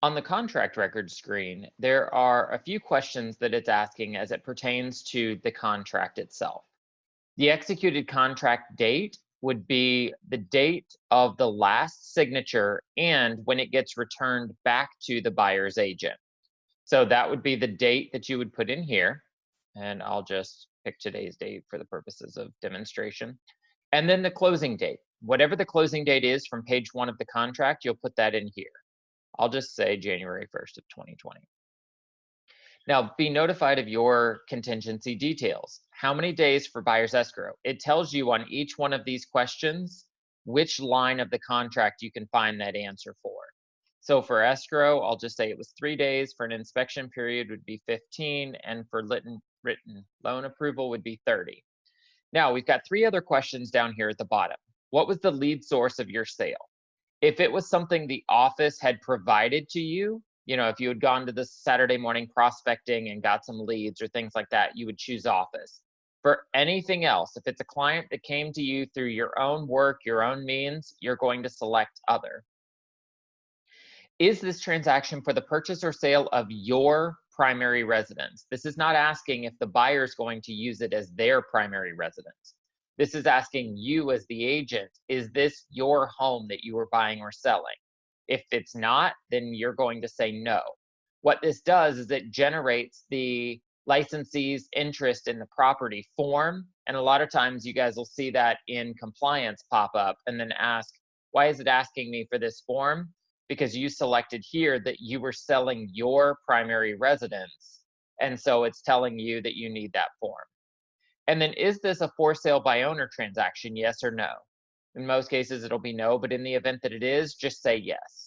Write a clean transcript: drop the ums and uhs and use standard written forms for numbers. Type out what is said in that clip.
On the contract record screen, there are a few questions that it's asking as it pertains to the contract itself. The executed contract date would be the date of the last signature and when it gets returned back to the buyer's agent. So that would be the date that you would put in here. And I'll just pick today's date for the purposes of demonstration. And then the closing date. Whatever the closing date is from page 1 of the contract, you'll put that in here. I'll just say January 1st of 2020. Now, be notified of your contingency details. How many days for buyer's escrow? It tells you on each one of these questions which line of the contract you can find that answer for. So for escrow, I'll just say it was 3 days. For an inspection period would be 15, and for written loan approval would be 30. Now, we've got 3 other questions down here at the bottom. What was the lead source of your sale? If it was something the office had provided to you, if you had gone to the Saturday morning prospecting and got some leads or things like that, you would choose office. For anything else, if it's a client that came to you through your own work, your own means, you're going to select other. Is this transaction for the purchase or sale of your primary residence? This is not asking if the buyer is going to use it as their primary residence. This is asking you as the agent, is this your home that you are buying or selling? If it's not, then you're going to say no. What this does is it generates the licensee's interest in the property form. And a lot of times you guys will see that in compliance pop up and then ask, why is it asking me for this form? Because you selected here that you were selling your primary residence. And so it's telling you that you need that form. And then, is this a for sale by owner transaction, yes or no? In most cases, it'll be no, but in the event that it is, just say yes.